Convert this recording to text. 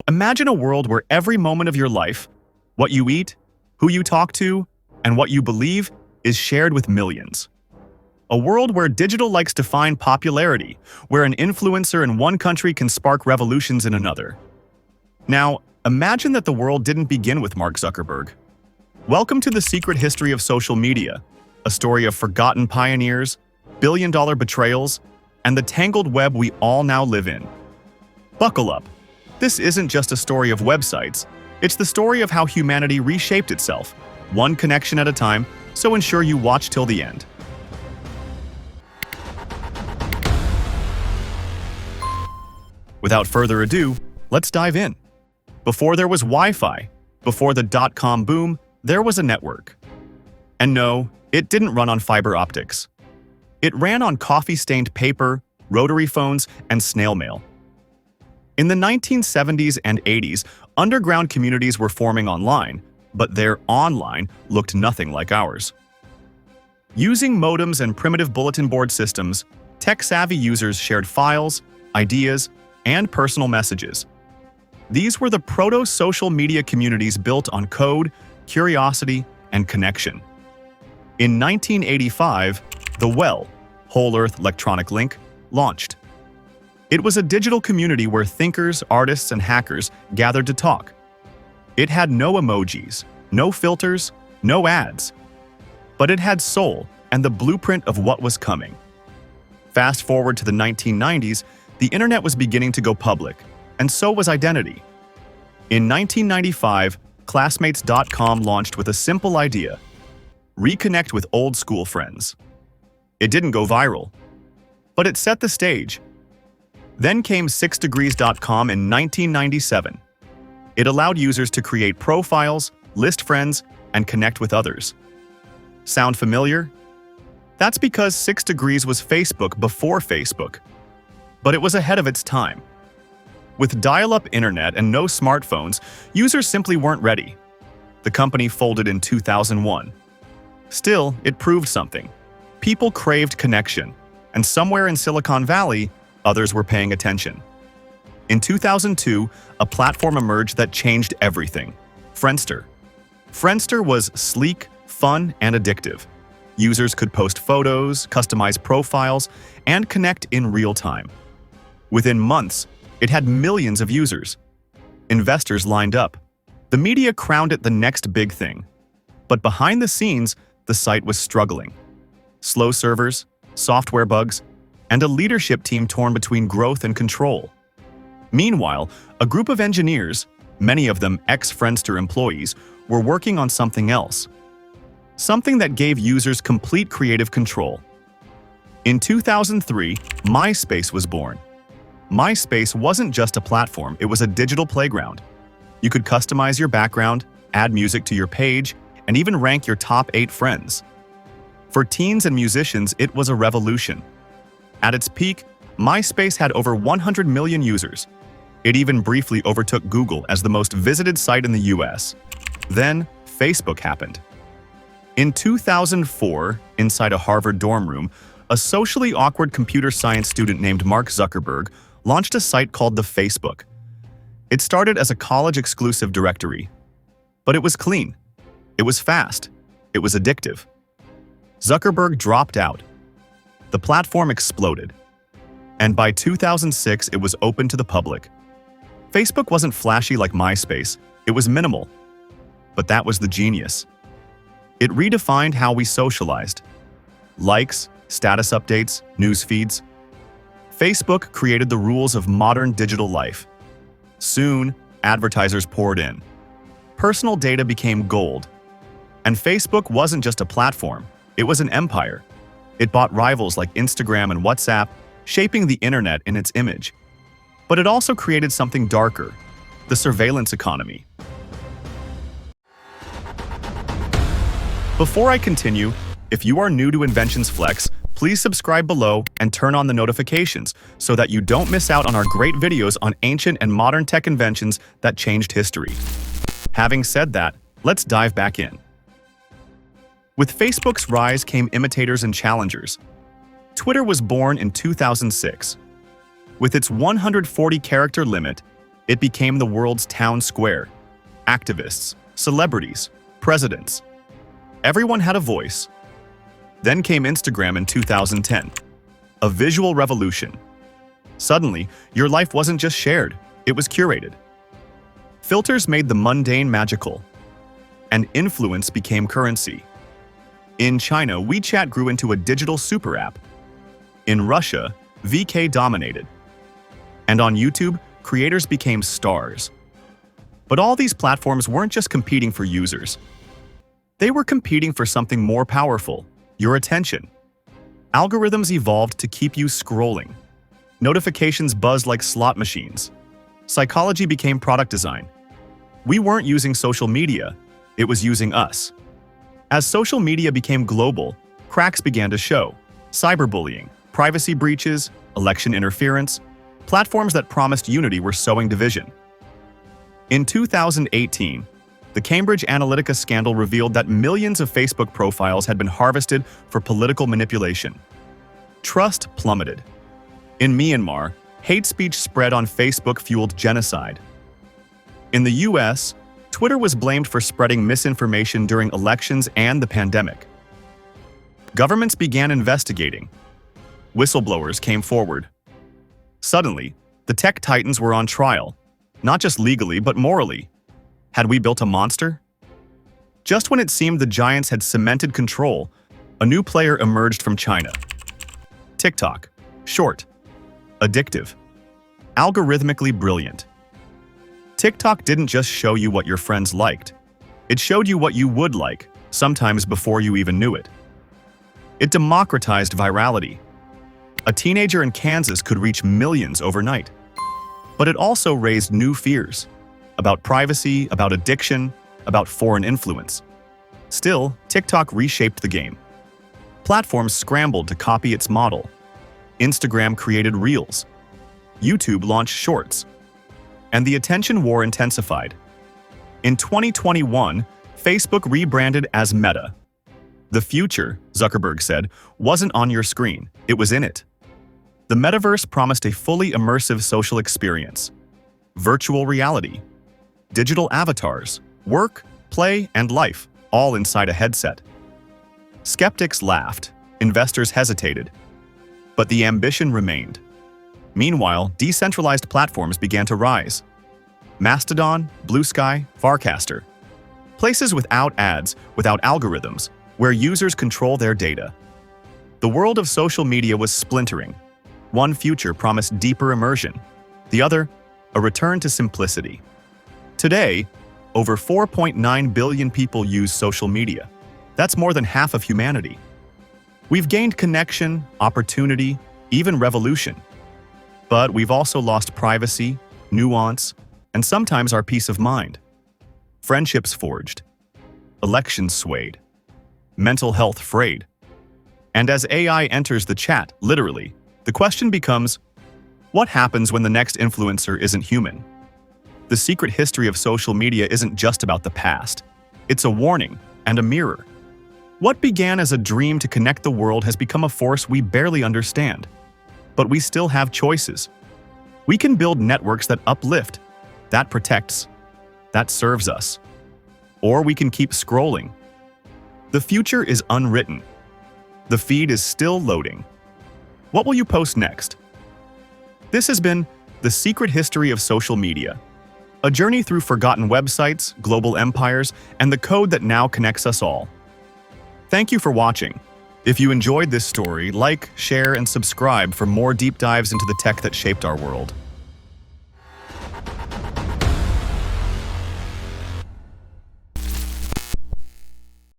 Imagine a world where every moment of your life, what you eat, who you talk to, and what you believe is shared with millions. A world where digital likes define popularity, where an influencer in one country can spark revolutions in another. Now, imagine that the world didn't begin with Mark Zuckerberg. Welcome to the secret history of social media, a story of forgotten pioneers, billion-dollar betrayals, and the tangled web we all now live in. Buckle up. This isn't just a story of websites, it's the story of how humanity reshaped itself, one connection at a time, so ensure you watch till the end. Without further ado, let's dive in. Before there was Wi-Fi, before the dot-com boom, there was a network. And no, it didn't run on fiber optics. It ran on coffee-stained paper, rotary phones, and snail mail. In the 1970s and 80s, underground communities were forming online, but their online looked nothing like ours. Using modems and primitive bulletin board systems, tech-savvy users shared files, ideas, and personal messages. These were the proto-social media communities built on code, curiosity, and connection. In 1985, the Whole Earth Electronic Link, launched. It was a digital community where thinkers, artists, and hackers gathered to talk. It had no emojis, no filters, no ads. But it had soul and the blueprint of what was coming. Fast forward to the 1990s, the internet was beginning to go public, and so was identity. In 1995, Classmates.com launched with a simple idea: reconnect with old school friends. It didn't go viral, but it set the stage. Then came 6degrees.com in 1997. It allowed users to create profiles, list friends, and connect with others. Sound familiar? That's because 6 Degrees was Facebook before Facebook. But it was ahead of its time. With dial-up internet and no smartphones, users simply weren't ready. The company folded in 2001. Still, it proved something. People craved connection, and somewhere in Silicon Valley, others were paying attention. In 2002, a platform emerged that changed everything: Friendster. Friendster was sleek, fun, and addictive. Users could post photos, customize profiles, and connect in real time. Within months, it had millions of users. Investors lined up. The media crowned it the next big thing. But behind the scenes, the site was struggling. Slow servers, software bugs, and a leadership team torn between growth and control. Meanwhile, a group of engineers, many of them ex-Friendster employees, were working on something else. Something that gave users complete creative control. In 2003, MySpace was born. MySpace wasn't just a platform, it was a digital playground. You could customize your background, add music to your page, and even rank your top 8 friends. For teens and musicians, it was a revolution. At its peak, MySpace had over 100 million users. It even briefly overtook Google as the most visited site in the US. Then, Facebook happened. In 2004, inside a Harvard dorm room, a socially awkward computer science student named Mark Zuckerberg launched a site called the Facebook. It started as a college-exclusive directory. But it was clean. It was fast. It was addictive. Zuckerberg dropped out. The platform exploded. And by 2006, it was open to the public. Facebook wasn't flashy like MySpace. It was minimal. But that was the genius. It redefined how we socialized. Likes, status updates, news feeds. Facebook created the rules of modern digital life. Soon, advertisers poured in. Personal data became gold. And Facebook wasn't just a platform, it was an empire. It bought rivals like Instagram and WhatsApp, shaping the internet in its image. But it also created something darker: the surveillance economy. Before I continue, if you are new to Inventions Flex, please subscribe below and turn on the notifications so that you don't miss out on our great videos on ancient and modern tech inventions that changed history. Having said that, let's dive back in. With Facebook's rise came imitators and challengers. Twitter was born in 2006. With its 140-character limit, It became the world's town square. Activists, celebrities, presidents. Everyone had a voice. Then came Instagram in 2010. A visual revolution. Suddenly, your life wasn't just shared, it was curated. Filters made the mundane magical, and influence became currency. In China, WeChat grew into a digital super app. In Russia, VK dominated. And on YouTube, creators became stars. But all these platforms weren't just competing for users. They were competing for something more powerful, your attention. Algorithms evolved to keep you scrolling. Notifications buzzed like slot machines. Psychology became product design. We weren't using social media, it was using us. As social media became global, cracks began to show. Cyberbullying, privacy breaches, election interference. Platforms that promised unity were sowing division. In 2018, the Cambridge Analytica scandal revealed that millions of Facebook profiles had been harvested for political manipulation. Trust plummeted. In Myanmar, hate speech spread on Facebook-fueled genocide. In the US, Twitter was blamed for spreading misinformation during elections and the pandemic. Governments began investigating. Whistleblowers came forward. Suddenly, the tech titans were on trial, not just legally but morally. Had we built a monster? Just when it seemed the giants had cemented control, a new player emerged from China. TikTok. Short. Addictive. Algorithmically brilliant. TikTok didn't just show you what your friends liked. It showed you what you would like, sometimes before you even knew it. It democratized virality. A teenager in Kansas could reach millions overnight. But it also raised new fears about privacy, about addiction, about foreign influence. Still, TikTok reshaped the game. Platforms scrambled to copy its model. Instagram created Reels. YouTube launched Shorts. And the attention war intensified. In 2021, Facebook rebranded as Meta. The future, Zuckerberg said, wasn't on your screen, it was in it. The Metaverse promised a fully immersive social experience. Virtual reality. Digital avatars. Work, play, and life, all inside a headset. Skeptics laughed. Investors hesitated. But the ambition remained. Meanwhile, decentralized platforms began to rise. Mastodon, Blue Sky, Farcaster. Places without ads, without algorithms, where users control their data. The world of social media was splintering. One future promised deeper immersion. The other, a return to simplicity. Today, over 4.9 billion people use social media. That's more than half of humanity. We've gained connection, opportunity, even revolution. But we've also lost privacy, nuance, and sometimes our peace of mind. Friendships forged. Elections swayed. Mental health frayed. And as AI enters the chat, literally, the question becomes, what happens when the next influencer isn't human? The secret history of social media isn't just about the past. It's a warning and a mirror. What began as a dream to connect the world has become a force we barely understand. But we still have choices. We can build networks that uplift, that protects, that serves us. Or we can keep scrolling. The future is unwritten. The feed is still loading. What will you post next? This has been The Secret History of Social Media, a journey through forgotten websites, global empires, and the code that now connects us all. Thank you for watching. If you enjoyed this story, like, share, and subscribe for more deep dives into the tech that shaped our world.